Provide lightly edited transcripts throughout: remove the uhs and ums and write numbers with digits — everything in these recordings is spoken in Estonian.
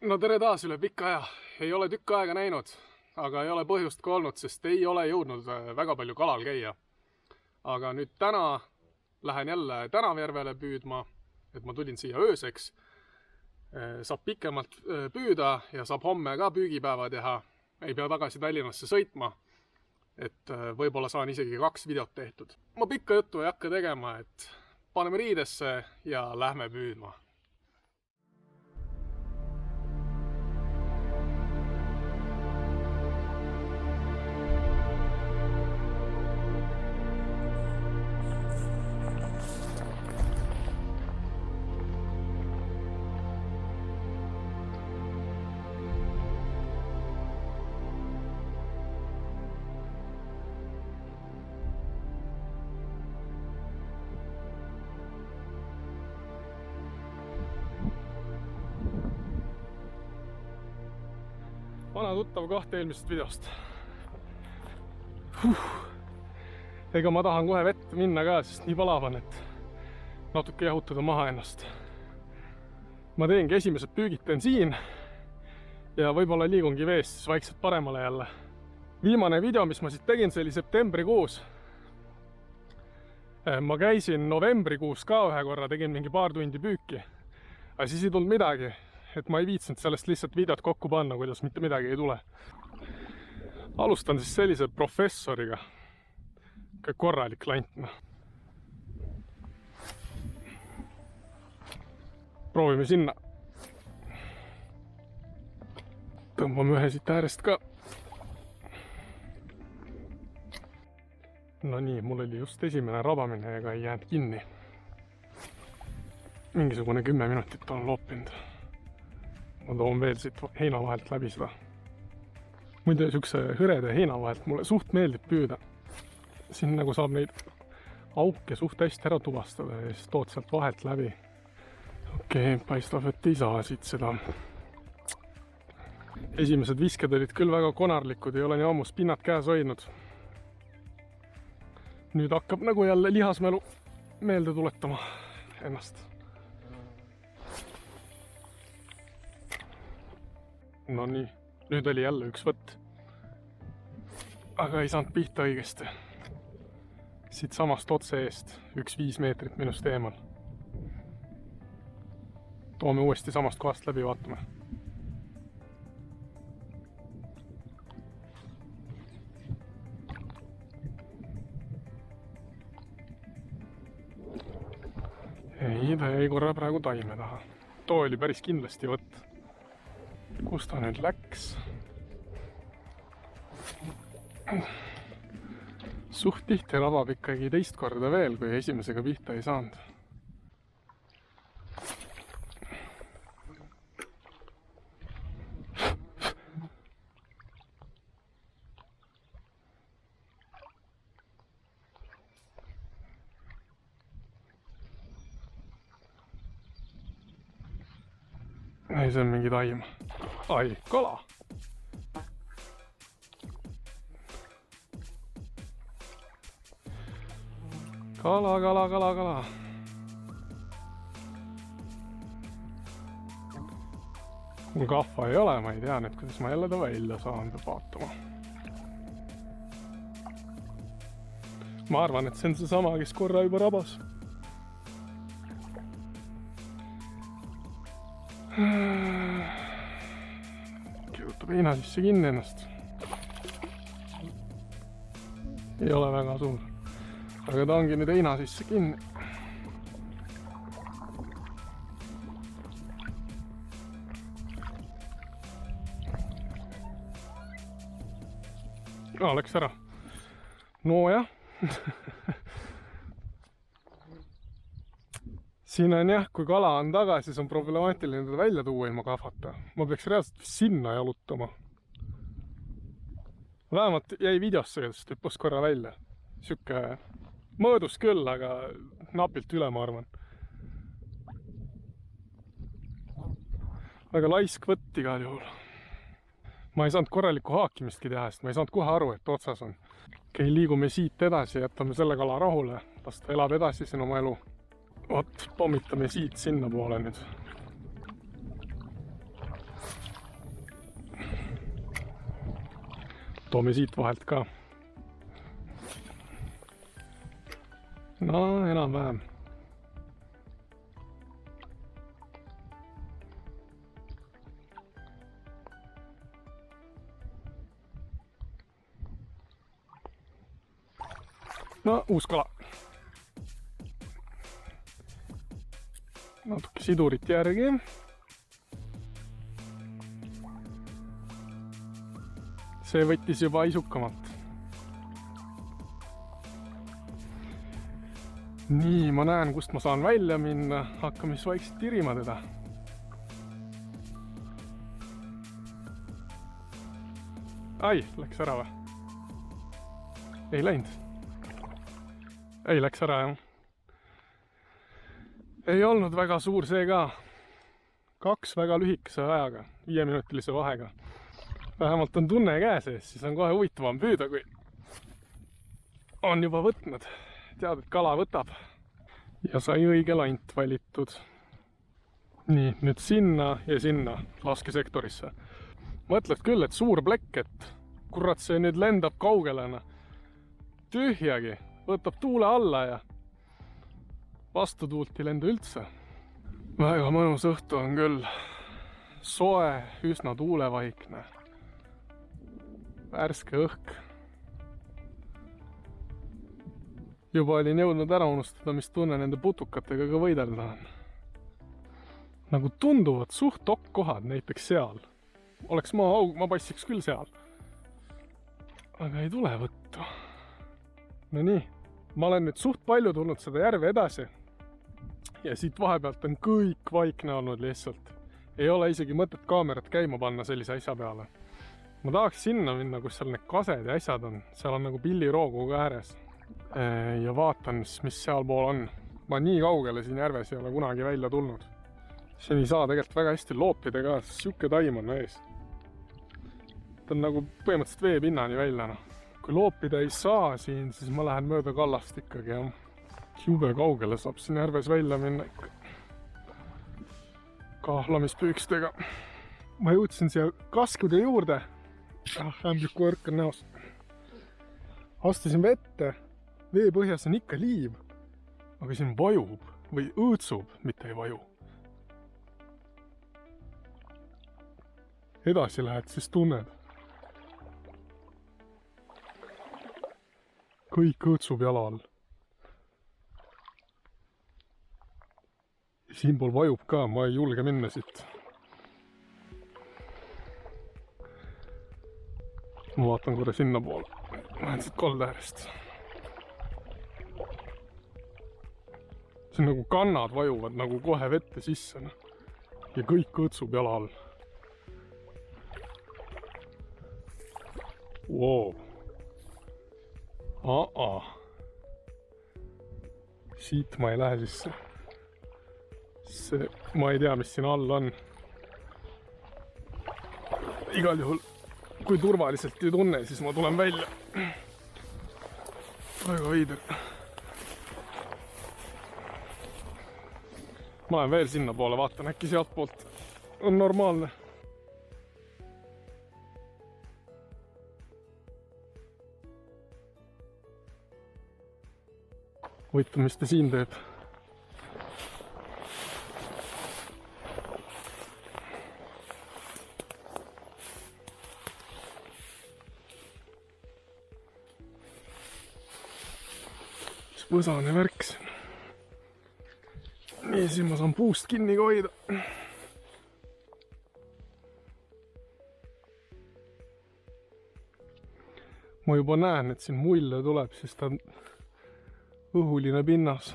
No tere taas üle pika aja. Ei ole tükk aega näinud, aga ei ole põhjust ka olnud, sest ei ole jõudnud väga palju kalal käia. Aga nüüd täna lähen jälle Tänavjärvele püüdma, et ma tulin siia ööseks. Saab pikemalt püüda ja saab homme ka püügipäeva teha. Ei pea tagasi Tallinnasse sõitma, et võib-olla saan isegi 2 videot tehtud. Ma pikka juttu ei hakka tegema, et paneme riidesse ja lähme püüdma. Vana tuttav koht eelmisest videost. Ega ma tahan kohe vette minna ka, sest nii palav on, et natuke jahutada maha ennast. Ma teengi esimesed püügid teen siin ja võib-olla liigungi veest siis vaikselt paremale jälle. Viimane video, mis ma siit tegin, see oli septembrikuus. Ma käisin novembrikuus ka ühe korra, tegin mingi paar tundi püüki. Aga siis ei tulnud midagi. Et ma ei viitsinud sellest lihtsalt videot kokku panna, kuidas mitte midagi ei tule. Alustan siis sellise professoriga. Korralik lant. Proovime sinna. Tõmbame ühe siit äärest ka. No nii, mul oli just esimene rabamine ega ei jäänud kinni. Mingisugune 10 minutit on loopinud. Ma toon veel siit heina vahelt läbi seda. Muide, sükse hõrede heina vahelt mulle suht meeldib püüda. Siin nagu saab neid auke suht hästi ära tuvastada ja siis tood sealt vahelt läbi. Okei, paistab, et ei saa siit seda. Esimesed visked olid küll väga konarlikud, ei ole nii ammu spinnad käes hoidnud. Nüüd hakkab nagu jälle lihasmälu meelde tuletama ennast. No nii, nüüd oli jälle üks võtt. Aga ei saanud pihta õigesti. Siit samast otse eest, 5 meetrit minust eemal. Toome uuesti samast kohast läbi, vaatame. Ei, ta jäi korra praegu taime taha. Too oli päris kindlasti võtt. Kus ta nüüd läks? Suht tihti rabab ikkagi teist korda veel, kui esimesega pihta ei saanud. Ei, see on mingi taim. Ai, kala! Kala. Mul kahva ei ole, ma ei tea nüüd, kuidas ma jälle ta välja saan, peab vaatama. Ma arvan, et see on see sama, kes korra juba rabas. Kirjutab heina sisse kinni ennast. Ei ole väga suur. Aga ta ongi nüüd heina sisse kinni. Läks ära. No jah. Siin on jah, kui kala on taga, siis on problemaatiline teda välja tuua ilma kahvata. Ma peaks reaalselt sinna jalutama. Vähemalt jäi videosse, sest hüppas korra välja. Siuke mõõdus küll, aga napilt üle, ma arvan. Väga laisk võtt igal juhul. Ma ei saanud korralikku haakimistki teha, sest ma ei saanud kohe aru, et otsas on. Okei, liigume siit edasi, jätame selle kala rahule. Las ta elab edasi siin oma elu. Vot, pommitame siit sinna poole nüüd. toome siit vahelt ka. No enam-vähem. No uus kala. Natuke sidurit järgi. See võttis juba isukamalt. Nii, ma näen, kust ma saan välja minna. Hakkame siis vaikselt tirima teda. Ai, läks ära või? Ei läinud. Ei, läks ära, jah. Ei olnud väga suur see ka. 2 väga lühikese ajaga, 5-minutilise vahega. Vähemalt on tunne käes ees, siis on kohe huvitavam püüda, kui on juba võtnud. Tead, et kala võtab. Ja sai õige lant valitud. Nii, nüüd sinna ja sinna laskesektorisse. Mõtled küll, et suur plekk, et kurat see nüüd lendab kaugelena. Tühjagi, võtab tuule alla ja vastu tuult ei lenda üldse. Väga mõnus õhtu on küll. Soe, üsna tuulevaikne. Värske õhk. Juba olin jõudnud ära unustada, mis tunne nende putukatega ka võidelda on. Nagu tunduvad suht kohad, näiteks seal. Oleks ma passiks küll seal. Aga ei tule võttu. No nii, ma olen nüüd suht palju tulnud seda järve edasi. Ja siit vahepealt on kõik vaikne olnud lihtsalt. Ei ole isegi mõtet kaamerat käima panna sellise asja peale. Ma tahaks sinna minna, kus seal need kased ja asjad on. Seal on nagu pilliroogu ka ääres. Ja vaatan, mis seal pool on. Ma nii kaugele siin järves ei ole kunagi välja tulnud. Siin ei saa tegelikult väga hästi loopida ka, siuke taim on ees. Ta on nagu põhimõtteliselt veepinnani välja. Kui loopida ei saa siin, siis ma lähen mööda kallast ikkagi. Jube kaugele saab siin järves välja minna ikka. Kahlamispüükstega. Ma jõudsin siia kaskude juurde. Ämbliku õrk on näos. Astusin vette. Vee põhjas on ikka liiv. Aga siin vajub või õõtsub, mitte ei vaju. Edasi lähed, siis tunned. Kõik õõtsub jala all. Siinpool vajub ka, ma ei julge minna siit. Ma vaatan korra sinna poole. Lähen siit kolde äärest. See on nagu kannad vajuvad nagu kohe vette sisse. Ja kõik õõtsub jala all. Wow. Siit ma ei lähe sisse. Ma ei tea, mis siin all on. Igal juhul, kui turvaliselt ei tunne, siis ma tulen välja. Väga veider. Ma lähen veel sinna poole, vaatan äkki sealt poolt on normaalne. Huvitav, mis ta siin teeb. Võsane värk siin. Nii, siis ma saan puust kinni hoida. Ma juba näen, et siin mulle tuleb, sest ta on õhuline pinnas.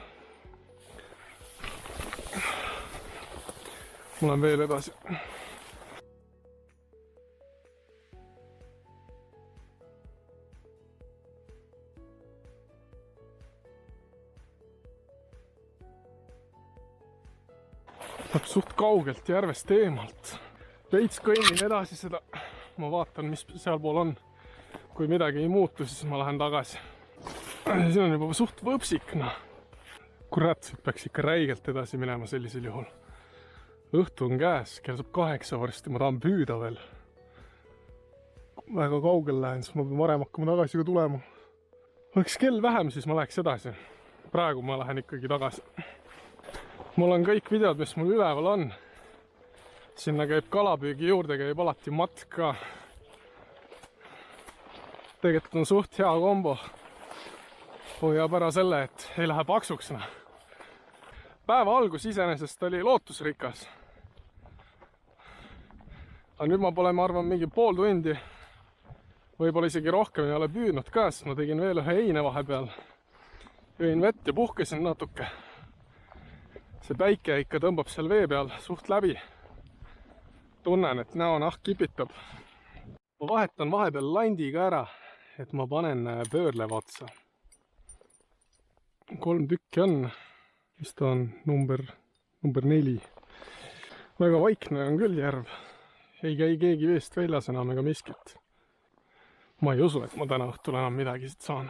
Ma lähen veel edasi. Suht kaugelt järvest eemalt. Veits kõnnin edasi seda. Ma vaatan, mis seal pool on. Kui midagi ei muutu, siis ma lähen tagasi. Siin on juba suht võpsikna. Kurat, siit peaks ikka räigelt edasi minema sellisel juhul. Õhtu on käes, kell saab 8 varsti, ma tahan püüda veel. väga kaugel lähen, siis ma pean varem hakkama tagasi ka tulema. Oleks kell vähem, siis ma läheks edasi. Praegu ma lähen ikkagi tagasi. Mul on kõik videod, mis mul üleval on. Sinna käib kalapüügi juurde, käib alati matk ka. Tegelikult on suht hea kombo. Hoiab ära selle, et ei lähe paksuks. Päeva algus iseenesest oli lootusrikas. Aga nüüd ma pole, ma arvan, mingi pool tundi, võib-olla isegi rohkem ei ole püüdnud ka, sest ma tegin veel ühe heine vahepeal. Jõin vett ja puhkesin natuke. See päike ikka tõmbab seal vee peal suht läbi. Tunnen, et näonahk kipitab. Ma vahetan vahepeal landiga ära, et ma panen pöörleva otsa. 3 tükki on, mis ta on, number 4. Väga vaikne on küll järv. Ei käi keegi veest väljas enam ega miskit. Ma ei usu, et ma täna õhtul enam midagi siit saan.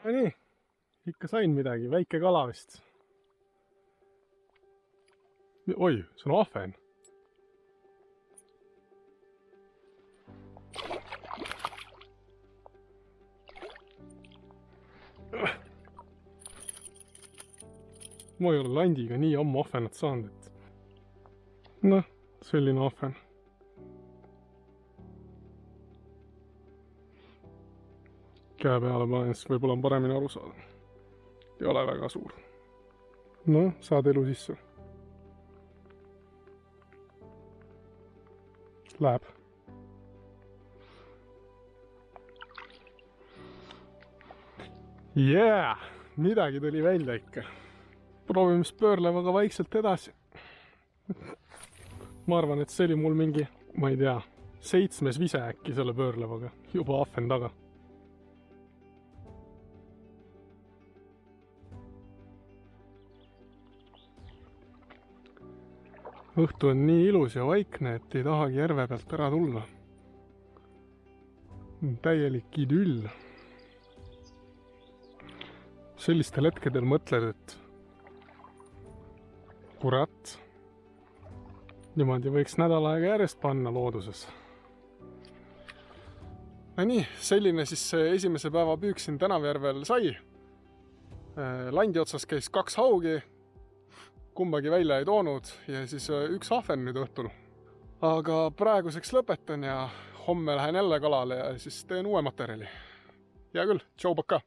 Ja nii, ikka sain midagi, väike kala vist. Oi, see on ahven. Ma ei ole landiga nii ammu ahvenat saanud, et noh, selline ahven. Käe peale panen, siis võib-olla on paremini aru saada. Ei ole väga suur. Noh, saad elu sisse. Läheb. Yeah! Midagi tuli välja ikka. Proovime siis pöörlevaga vaikselt edasi. Ma arvan, et see oli mul mingi, ma ei tea, 7. vise äkki selle pöörlevaga. Juba ahven taga. Õhtu on nii ilus ja vaikne, et ei tahagi järve pealt ära tulla. Täielik idüll. Sellistel hetkedel mõtled, et kurat, niimoodi võiks nädal aega järjest panna looduses. No nii, selline siis esimese päeva püük siin Tänavjärvel sai. Landi otsas käis 2 haugi, kumbagi välja ei toonud ja siis 1 ahven nüüd õhtul. Aga praeguseks lõpetan ja homme lähen jälle kalale ja siis teen uue materjali. Hea küll, tšau, paka!